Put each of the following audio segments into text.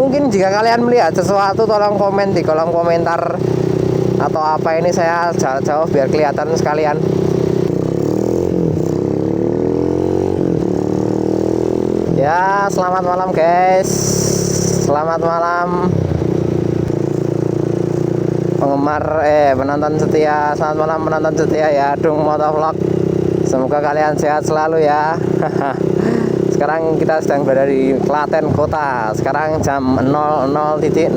Mungkin jika kalian melihat sesuatu tolong komen di kolom komentar atau apa ini, saya jauh biar kelihatan sekalian. Ya, selamat malam guys. Selamat malam penggemar penonton setia. Selamat malam penonton setia ya Dung Motovlog. Semoga kalian sehat selalu ya. Sekarang kita sedang berada di Klaten Kota. Sekarang jam 00.00.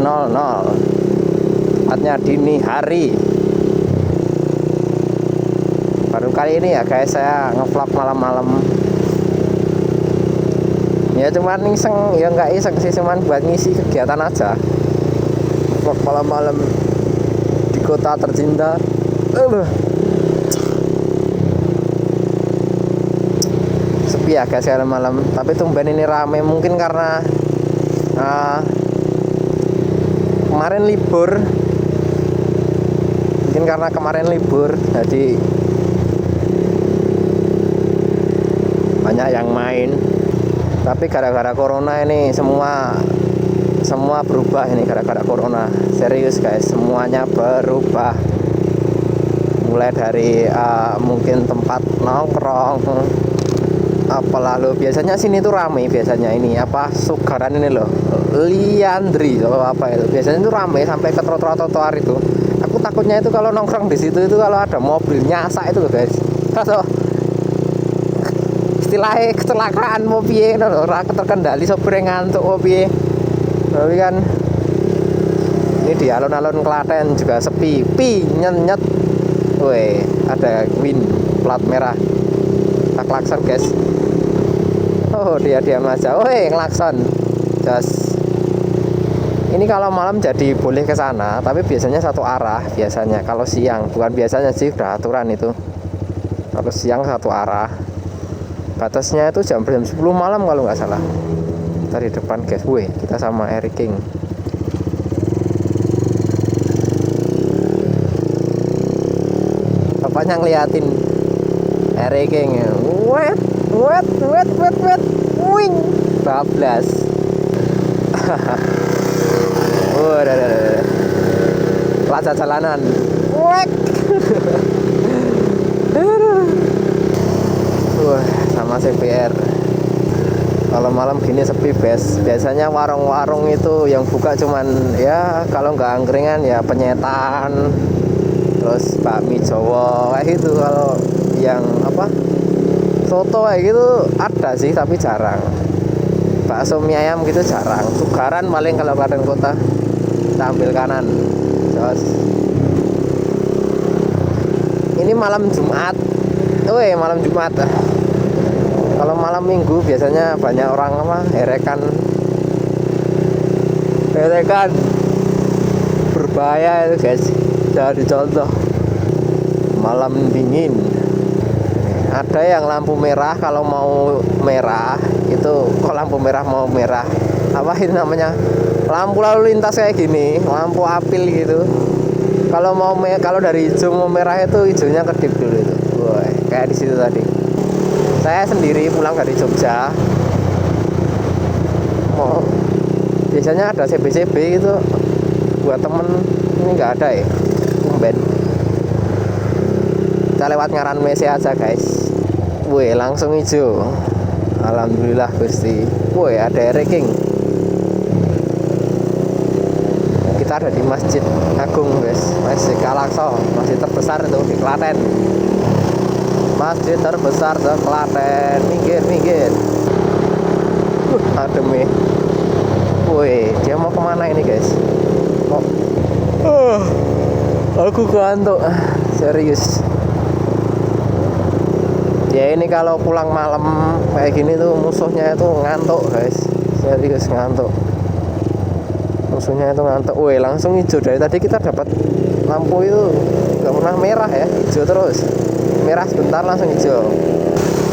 Tepatnya dini hari. Baru kali ini ya guys saya ngevlog malam-malam. Ya cuman iseng, ya nggak iseng sih, cuman buat ngisi kegiatan aja. Vlog malam-malam di kota tercinta. Sepi ya guys malam, tapi tumben ini rame. Mungkin karena kemarin libur. Mungkin karena kemarin libur, jadi banyak yang main. Tapi gara-gara corona ini semua berubah ini, gara-gara corona. Serius guys, semuanya berubah. Mulai dari mungkin tempat nongkrong apa lalu biasanya sini tuh rame, biasanya ini apa Sugaran ini loh, Liandri loh, apa itu biasanya tuh rame sampai ke trotoar itu. Aku takutnya itu kalau nongkrong di situ itu kalau ada mobil nyasak itu loh guys, atau istilahnya kecelakaan mau piye loh, terkendali sopir ngantuk mau piye. Tapi kan ini di alun-alun Klaten juga sepi, nyenyet. Woi, ada Win plat merah. Tak klakson guys. Oh dia aja. Woi ngelakson. Just. Ini kalau malam jadi boleh ke sana, tapi biasanya satu arah biasanya. Kalau siang, bukan biasanya sih, udah aturan itu. Kalau siang satu arah. Batasnya itu jam 10 malam kalau nggak salah. Kita di depan guys, wih kita sama Eric King. Bapaknya ngeliatin Eric King, wet, wing, bablas. Udah. Plaza jalanan, wek. Sama CPR. Kalau malam gini sepi bes. Biasanya warung-warung itu yang buka cuman ya kalau nggak angkringan ya penyetan, terus bakmi Jawa kayak gitu. Kalau yang apa soto kayak gitu ada sih tapi jarang. Bakso mie ayam gitu jarang. Sugaran paling kalau Klaten Kota. Kita ambil kanan. Terus ini malam Jumat. Malam Jumat. Kalau malam Minggu biasanya banyak orang erekan berbahaya itu guys. Jadi contoh malam dingin. Ada yang lampu merah, kalau mau merah itu kok lampu merah mau merah. Apa itu namanya? Lampu lalu lintas kayak gini, lampu apil gitu. Kalau dari hijau mau merah itu hijaunya kedip dulu itu. Woy, kayak di situ tadi. Saya sendiri pulang dari Jogja. Biasanya ada CB gitu. Buat temen ini nggak ada ya. Tumben. Kita lewat Ngaran WC aja guys. Wih langsung hijau. Alhamdulillah Gusti. Wih ada Eric King. Kita ada di Masjid Agung guys, Masjid Al-Aqsa, masjid terbesar itu di Klaten. Masjid terbesar di Klaten. Minggir. Adem nih. Woi, dia mau kemana ini guys? Aku ngantuk. Serius. Ya ini kalau pulang malam kayak gini tuh musuhnya itu ngantuk guys. Serius ngantuk. Musuhnya itu ngantuk. Woi, langsung hijau. Dari tadi kita dapat lampu itu nggak pernah merah ya, hijau terus. Merah sebentar langsung hijau.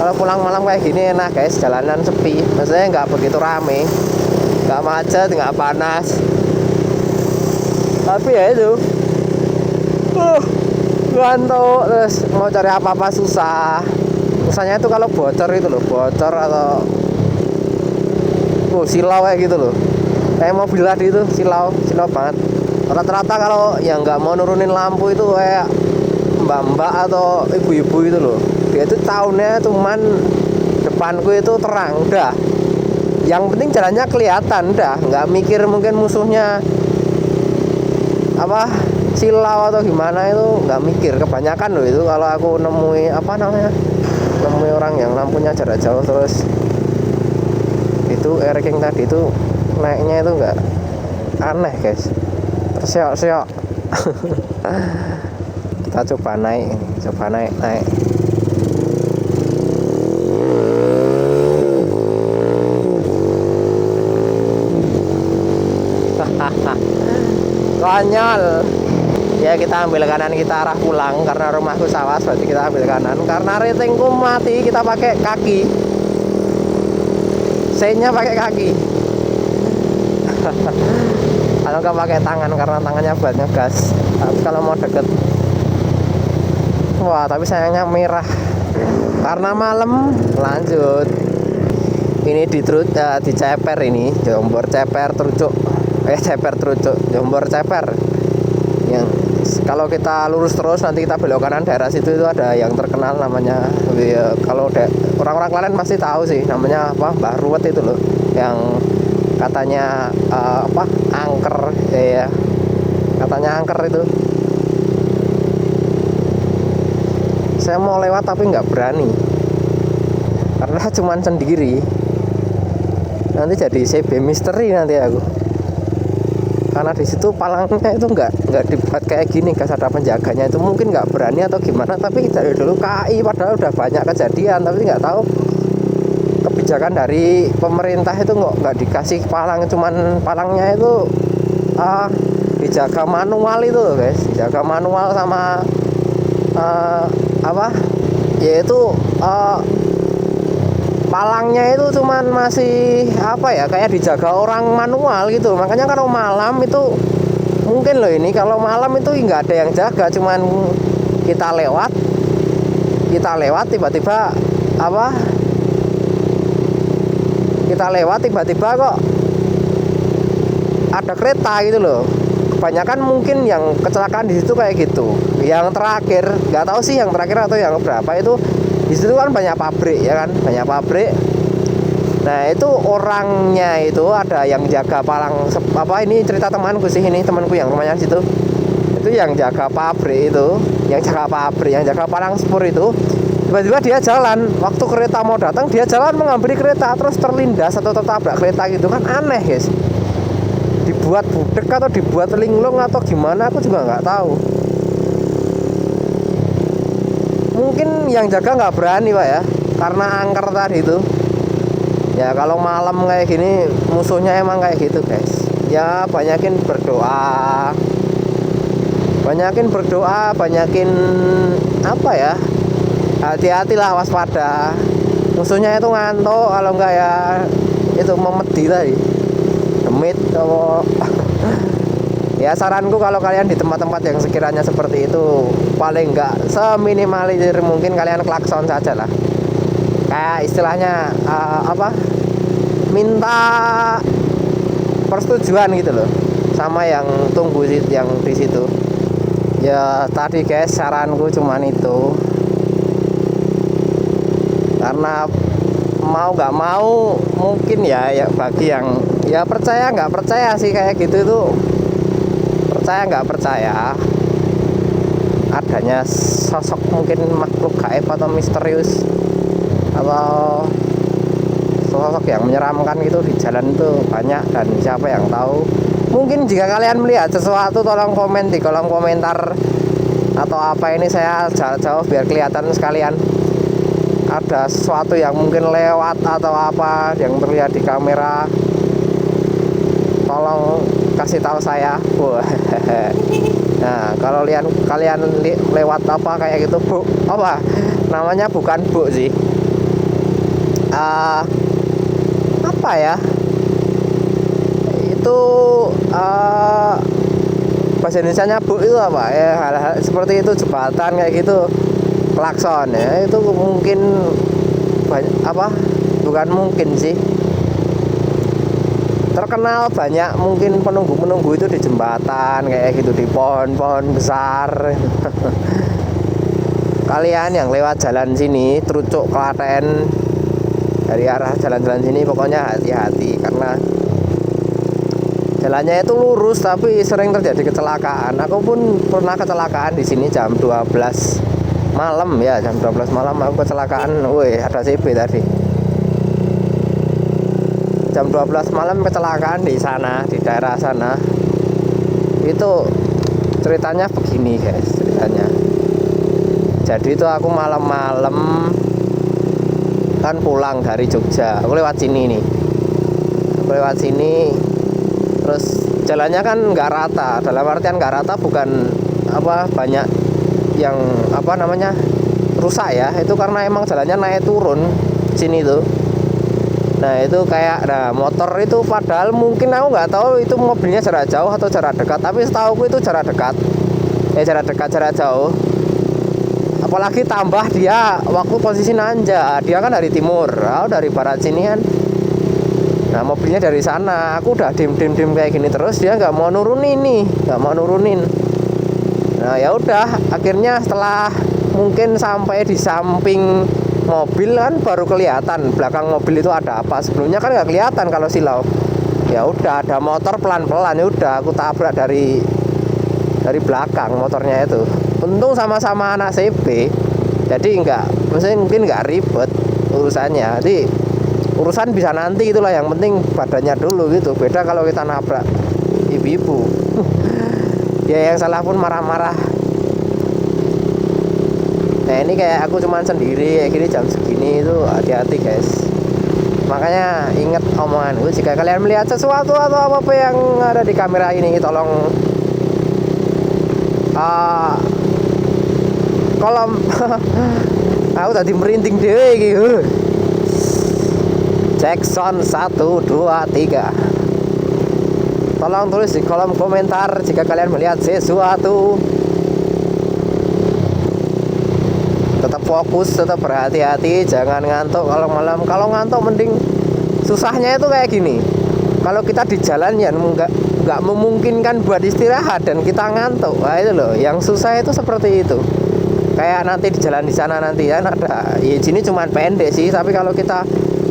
Kalau pulang malam kayak gini enak guys, jalanan sepi. Maksudnya nggak begitu rame, nggak macet, nggak panas. Tapi ya itu, ngantuk, terus mau cari apa-apa susah. Susahnya itu kalau bocor itu loh, bocor atau silau kayak gitu loh. kayak mobil tadi itu silau banget. Rata-rata kalau yang nggak mau nurunin lampu itu kayak mbak-mbak atau ibu-ibu itu loh, dia itu tahunnya cuman depanku itu terang udah, yang penting jalannya kelihatan udah, nggak mikir mungkin musuhnya apa silau atau gimana, itu nggak mikir. Kebanyakan loh itu kalau aku nemui nemui orang yang lampunya jarak jauh terus itu ranking tadi itu naiknya itu nggak aneh guys, terseok-seok. Kita coba naik konyol ya. Kita ambil kanan, kita arah pulang karena rumahku Sawas, berarti kita ambil kanan. Karena ratingku mati, kita pakai kaki, C-nya pakai kaki. Kalau nggak pakai tangan karena tangannya buat ngegas. Tapi kalau mau deket, wah tapi sayangnya merah karena malam. Lanjut ini di Ceper, ini Jombor Ceper Trucuk, Jombor Ceper. Yang kalau kita lurus terus nanti kita belok kanan, daerah situ itu ada yang terkenal namanya, kalau orang-orang Klaten pasti tahu sih, namanya apa, Mbah Ruwet itu loh, yang katanya angker ya, katanya angker itu. Saya mau lewat tapi nggak berani karena cuman sendiri, nanti jadi CB misteri nanti aku, karena di situ palangnya itu nggak dibuat kayak gini guys, ada penjaganya. Itu mungkin nggak berani atau gimana, tapi dari dulu KAI padahal udah banyak kejadian, tapi nggak tahu kebijakan dari pemerintah itu nggak dikasih palang, cuman palangnya itu dijaga manual itu guys, dijaga manual sama yaitu palangnya itu cuman masih kayak dijaga orang manual gitu. Makanya kalau malam itu mungkin loh, ini kalau malam itu nggak ada yang jaga, cuman kita lewat tiba-tiba tiba-tiba kok ada kereta gitu loh. Kebanyakan mungkin yang kecelakaan di situ kayak gitu. Yang terakhir nggak tahu sih yang terakhir atau yang berapa itu, di situ kan banyak pabrik ya kan, banyak pabrik. Nah itu orangnya itu ada yang jaga palang, ini cerita temanku sih, ini temanku yang rumahnya situ, itu yang jaga pabrik itu, yang jaga palang spur itu. Tiba-tiba dia jalan, waktu kereta mau datang dia jalan menghampiri kereta, terus terlindas atau tertabrak kereta gitu kan, aneh guys. Dibuat budek atau dibuat linglung atau gimana aku juga nggak tahu. Mungkin yang jaga nggak berani pak ya, karena angker tadi itu ya. Kalau malam kayak gini musuhnya emang kayak gitu guys ya. Banyakin berdoa, banyakin hati-hatilah, waspada. Musuhnya itu ngantuk, kalau enggak ya itu memedi tadi, demit atau ya. Saranku kalau kalian di tempat-tempat yang sekiranya seperti itu, paling enggak seminimalisir mungkin kalian klakson saja lah. Kayak istilahnya minta persetujuan gitu loh sama yang tunggu yang di situ. Ya tadi guys, saranku cuman itu. Karena mau nggak mau mungkin ya bagi yang ya percaya nggak percaya sih kayak gitu itu, percaya nggak percaya adanya sosok mungkin makhluk gaib atau misterius atau sosok yang menyeramkan gitu di jalan itu banyak, dan siapa yang tahu. Mungkin jika kalian melihat sesuatu tolong komen di kolom komentar atau apa ini, saya jauh biar kelihatan sekalian. Ada sesuatu yang mungkin lewat atau apa yang terlihat di kamera, tolong kasih tahu saya. Nah kalau kalian lewat apa kayak gitu, bu, apa namanya, bukan bu sih, apa ya itu, bahasa Indonesianya bu itu apa ya, hal-hal seperti itu, jembatan kayak gitu, klakson ya, itu mungkin bukan mungkin sih, terkenal banyak mungkin penunggu itu di jembatan kayak gitu, di pohon-pohon besar. Kalian yang lewat jalan sini Trucuk Klaten dari arah jalan-jalan sini pokoknya hati-hati, karena jalannya itu lurus tapi sering terjadi kecelakaan. Aku pun pernah kecelakaan di sini jam 12 malam ya, jam 12 malam aku kecelakaan. Woi, ada CB tadi. Jam 12 malam kecelakaan di sana, di daerah sana. Itu ceritanya begini guys, ceritanya. Jadi itu aku malam-malam kan pulang dari Jogja. Aku lewat sini nih. Aku lewat sini, terus jalannya kan nggak rata. Dalam artian nggak rata bukan apa banyak yang apa namanya rusak ya. Itu karena emang jalannya naik turun sini tuh. Nah itu kayak motor itu padahal mungkin aku nggak tahu itu mobilnya jarak jauh atau jarak dekat. Tapi setauku itu jarak dekat. Jarak dekat, jarak jauh. Apalagi tambah dia waktu posisi nanjak, dia kan dari timur, aku dari barat sini kan. Nah mobilnya dari sana, aku udah dim kayak gini terus, dia nggak mau nurunin nih, nggak mau nurunin. Nah ya udah, akhirnya setelah mungkin sampai di samping mobil kan baru kelihatan belakang mobil itu ada apa. Sebelumnya kan nggak kelihatan kalau silau. Ya udah ada motor pelan-pelan, ya udah aku tabrak dari belakang motornya itu. Untung sama-sama anak CB, jadi mungkin nggak ribet urusannya. Jadi urusan bisa nanti itulah, yang penting badannya dulu gitu. Beda kalau kita nabrak ibu-ibu. Ya yang salah pun marah-marah. Nah ini kayak aku cuman sendiri kayak gini jam segini, itu hati-hati guys. Makanya ingat omonganku, jika kalian melihat sesuatu atau apa yang ada di kamera ini, tolong kolom aku tadi merinding dewe gitu. Jackson 1, 2, 3. Tolong tulis di kolom komentar jika kalian melihat sesuatu. Tetap fokus, tetap berhati-hati, jangan ngantuk kalau malam. Kalau ngantuk mending, susahnya itu kayak gini. Kalau kita di jalan ya nggak memungkinkan buat istirahat dan kita ngantuk. Nah itu loh, yang susah itu seperti itu. Kayak nanti di jalan di sana nanti kan ada, ya sini cuman pendek sih, tapi kalau kita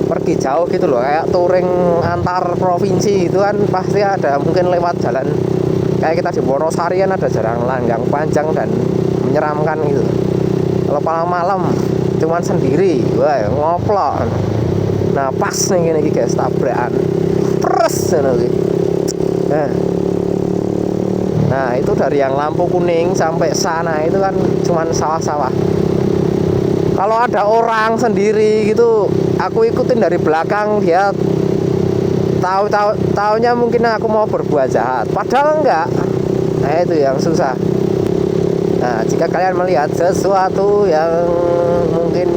pergi jauh gitu loh, kayak touring antar provinsi itu kan pasti ada mungkin lewat jalan kayak kita di Wonosari kan ada jalan langgang panjang dan menyeramkan gitu. Kalau malam-malam cuman sendiri, wah ngoplok. Nah pas nih gini guys, tabrakan pres nih. Nah itu dari yang lampu kuning sampai sana itu kan cuman sawah-sawah. Kalau ada orang sendiri gitu, aku ikutin dari belakang, dia taunya mungkin aku mau berbuat jahat, padahal enggak. Nah itu yang susah. Nah jika kalian melihat sesuatu yang mungkin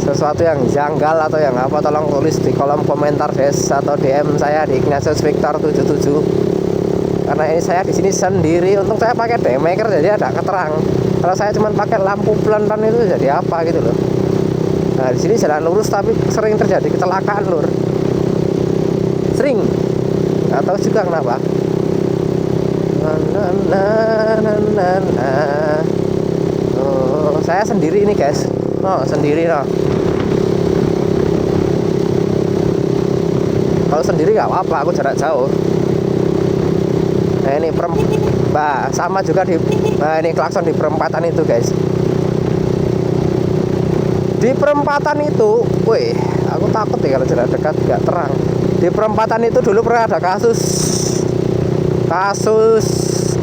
sesuatu yang janggal atau yang apa, tolong tulis di kolom komentar guys, atau DM saya di Ignatius Victor 77. Karena ini saya di sini sendiri, untung saya pakai daymaker jadi ada keterang. Kalau saya cuma pakai lampu pelan-pelan itu jadi apa gitu loh. Nah di sini jalan lurus tapi sering terjadi kecelakaan lur. Sering. Nggak tahu juga kenapa. Oh, saya sendiri ini guys. Oh sendiri no. Kalau sendiri nggak apa-apa, aku jarak jauh. Nah ini sama juga nah ini klakson di perempatan itu guys. Di perempatan itu, wih, aku takut ya kalau jarak dekat nggak terang. Di perempatan itu dulu pernah ada kasus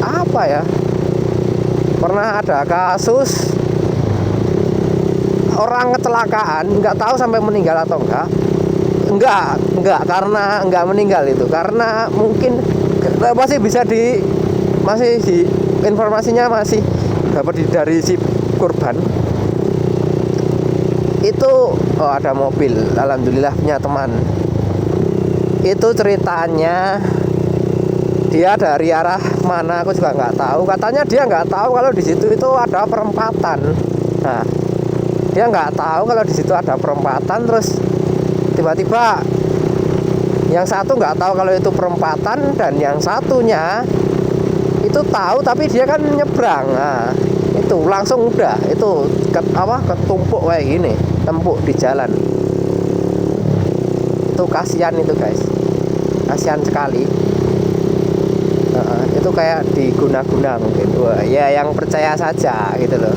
apa ya? Pernah ada kasus orang kecelakaan, nggak tahu sampai meninggal atau enggak karena enggak meninggal itu karena mungkin masih informasinya masih dapat dari si korban itu. Oh ada mobil, alhamdulillah punya teman. Itu ceritanya dia dari arah mana aku juga nggak tahu. Katanya dia nggak tahu kalau di situ itu ada perempatan. Nah dia nggak tahu kalau di situ ada perempatan, terus tiba-tiba Yang satu nggak tahu kalau itu perempatan, dan yang satunya itu tahu tapi dia kan nyebrang. Nah, itu langsung udah itu ketumpuk kayak gini, tempuk di jalan. Itu kasihan itu guys, kasihan sekali. Itu kayak diguna-guna mungkin. Wah, ya yang percaya saja gitu loh.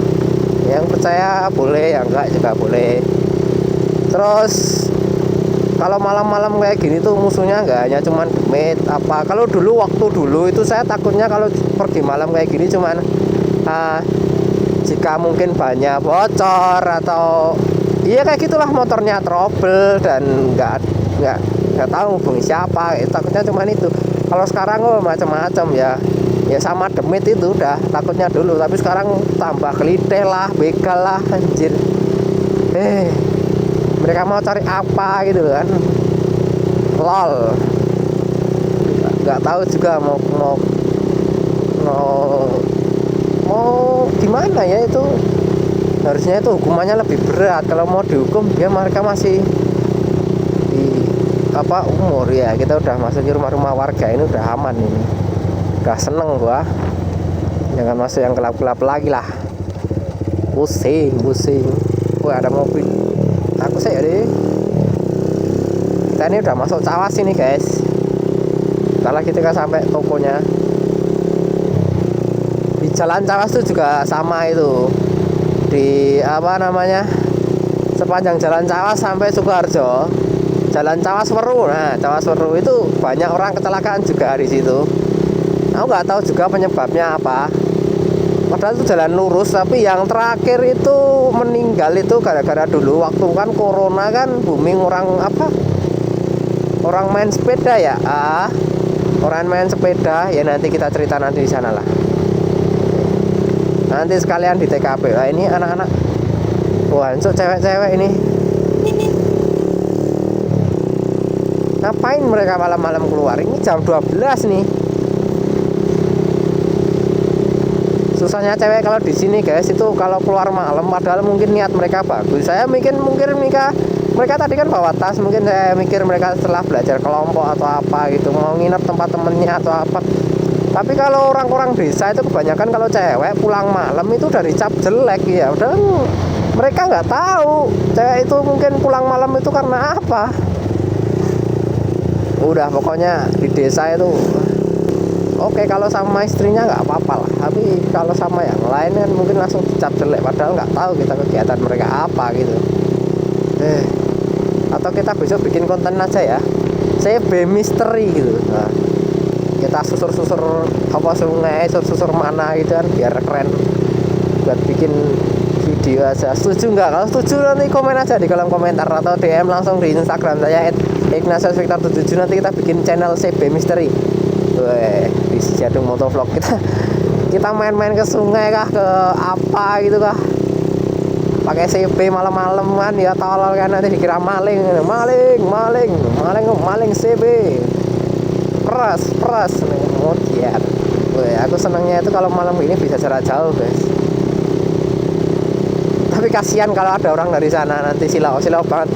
Yang percaya boleh, yang enggak juga boleh. Terus kalau malam-malam kayak gini tuh musuhnya nggak hanya cuman demit apa. Kalau waktu dulu itu saya takutnya kalau pergi malam kayak gini cuman jika mungkin banyak bocor atau iya kayak gitulah, motornya trouble dan nggak tahu hubungi siapa. Takutnya cuman itu. Kalau sekarang macam-macam ya sama demit itu udah takutnya dulu, tapi sekarang tambah kelitih lah, begal lah, anjir. Mereka mau cari apa gitu kan, lol. Nggak tahu juga mau gimana ya. Itu harusnya itu hukumannya lebih berat. Kalau mau dihukum dia mereka masih di umur ya. Kita udah masuk di rumah-rumah warga ini udah aman ini, udah seneng gua. Jangan masuk yang gelap-gelap lagi lah, pusing. Wah, ada mobil. Aku saya deh. Kita ini udah masuk Cawas ini guys. Setelah kita sampai tokonya di Jalan Cawas itu juga sama itu. Di sepanjang Jalan Cawas sampai Sukoharjo, Jalan Cawas Weru. Nah, Cawas Weru itu banyak orang kecelakaan juga di situ. Aku nggak tahu juga penyebabnya apa. Padahal itu jalan lurus, tapi yang terakhir itu meninggal itu gara-gara dulu waktu kan corona kan booming orang main sepeda ya. Orang main sepeda ya, nanti kita cerita nanti di sana lah. Nanti sekalian di TKP. Nah, ini anak-anak. Wah, untuk cewek-cewek ini. Ngapain mereka malam-malam keluar? Ini jam 12 nih. Susahnya cewek kalau di sini guys, itu kalau keluar malam padahal mungkin niat mereka bagus. Saya mungkin mereka tadi kan bawa tas, mungkin saya mikir mereka setelah belajar kelompok atau apa gitu, mau nginep tempat temennya atau apa. Tapi kalau orang-orang desa itu kebanyakan kalau cewek pulang malam itu udah dicap jelek ya. Udah mereka nggak tahu cewek itu mungkin pulang malam itu karena apa. Udah pokoknya di desa itu oke, kalau sama istrinya nggak apa-apa lah, tapi kalau sama yang lain kan mungkin langsung dicap jelek, padahal nggak tahu kita kegiatan mereka apa gitu. Atau kita besok bikin konten aja ya, CB misteri gitu. Nah, kita susur-susur sungai, susur mana gitu kan, biar keren. Buat bikin video aja. Setuju nggak? Kalau setuju nanti komen aja di kolom komentar atau DM langsung di Instagram saya @ignatiusvictor77. Nanti kita bikin channel CB misteri. Di Jadung Motovlog kita main-main ke sungai kah, ke apa gitu kah, pakai CB malam-malam kan ya, tolol kan, nanti dikira maling CB peras kemudian. Aku senangnya itu kalau malam ini bisa jarak jauh guys, tapi kasihan kalau ada orang dari sana nanti silau banget.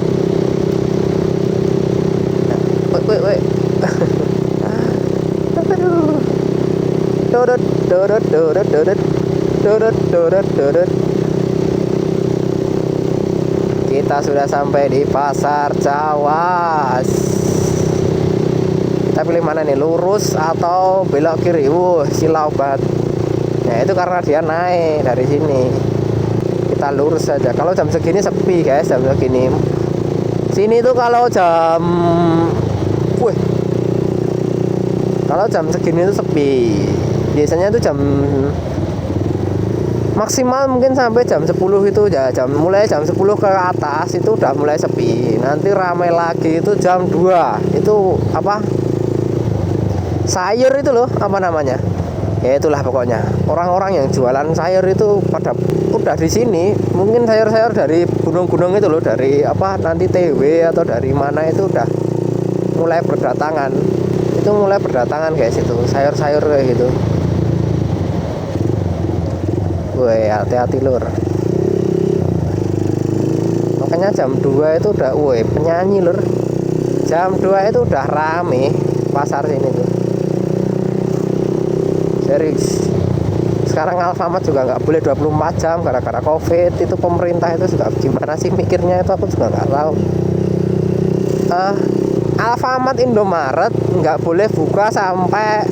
Kita sudah sampai di Pasar Cawas. Kita pilih mana nih, lurus atau belok kiri? Silau banget. Nah, itu karena dia naik dari sini. Kita lurus saja. Kalau jam segini sepi guys, jam segini. Sini tuh kalau jam segini itu sepi. Biasanya itu jam maksimal mungkin sampai jam 10 itu ya, mulai jam 10 ke atas itu udah mulai sepi. Nanti ramai lagi itu jam 2. Itu sayur itu loh, apa namanya? Ya itulah pokoknya. Orang-orang yang jualan sayur itu pada udah di sini. Mungkin sayur-sayur dari gunung-gunung itu loh, dari nanti TW atau dari mana itu udah mulai berdatangan. Itu mulai berdatangan guys, itu sayur-sayur kayak gitu. Woi, hati-hati lur. Makanya jam 2 itu udah penyanyi lur. Jam 2 itu udah rame pasar sini tuh. Serius. Sekarang Alfamart juga nggak boleh 24 jam gara-gara COVID. Itu pemerintah itu juga gimana sih mikirnya, itu aku juga nggak tahu. Alfamart, Indomaret nggak boleh buka sampai,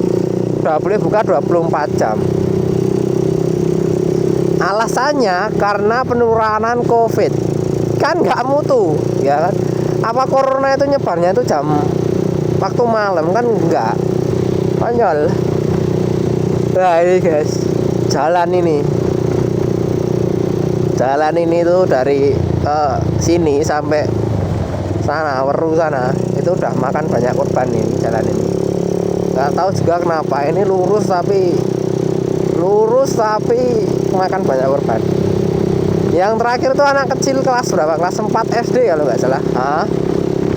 nggak boleh buka 24 jam. Alasannya karena penurunan COVID. Kan nggak mutu, ya kan? Apa corona itu nyebarnya itu jam waktu malam? Kan enggak. Konyol. Nah ini guys, jalan ini tuh dari sini sampai sana, Weru sana, itu udah makan banyak korban nih jalan ini. Nggak tahu juga kenapa ini lurus tapi makan banyak korban. Yang terakhir tuh anak kecil kelas berapa? Kelas 4 SD kalau nggak salah.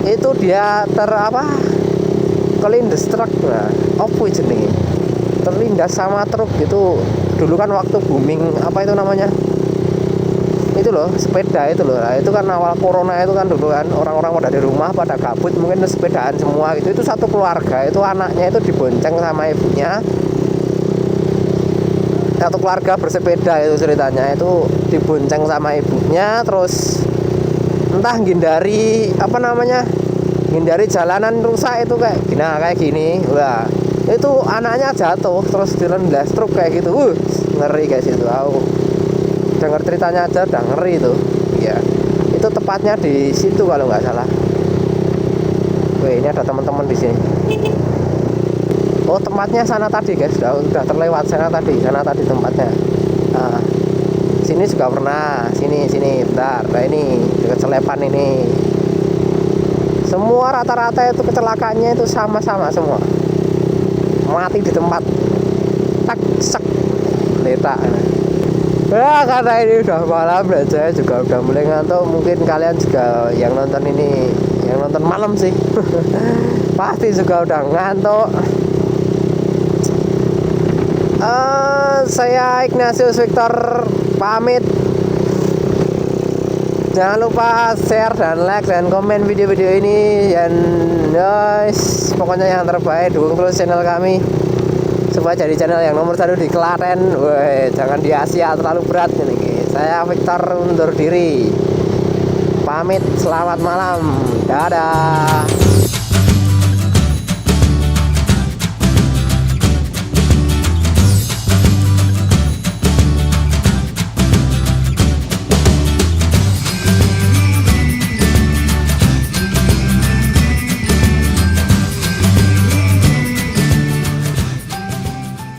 Itu dia kelindes truk. Nah, apa jenenge? Terlindas sama truk gitu. Dulu kan waktu booming apa itu namanya? Itu loh, sepeda itu loh. Nah, itu kan awal corona itu kan dulu kan orang-orang pada di rumah pada gabut, mungkin sepedaan semua gitu. Itu satu keluarga, itu anaknya itu dibonceng sama ibunya. Satu keluarga bersepeda itu ceritanya, itu dibonceng sama ibunya, terus entah hindari jalanan rusak itu kayak gini. Wah, itu anaknya jatuh terus dilindas truk kayak gitu. Ngeri guys itu. Aku dengar ceritanya aja udah ngeri itu. Ya, itu tepatnya di situ kalau nggak salah. Ini ada teman-teman di sini. Oh, tempatnya sana tadi guys, udah terlewat sana tadi tempatnya. Nah, sini juga pernah, sini bentar. Nah, ini dekat Selepan ini. Semua rata-rata itu kecelakaannya itu sama-sama semua. Mati di tempat. Tak sek letak. Ya, karena ini udah malam dan saya juga udah mulai ngantuk. Mungkin kalian juga yang nonton ini, yang nonton malam sih pasti juga udah ngantuk. Saya Ignatius Victor pamit. Jangan lupa share dan like dan komen video-video ini. Dan guys, pokoknya yang terbaik, dukung terus channel kami supaya jadi channel yang nomor 1 di Klaten. Jangan di Asia, terlalu berat ini. Saya Victor undur diri. Pamit, selamat malam. Dadah.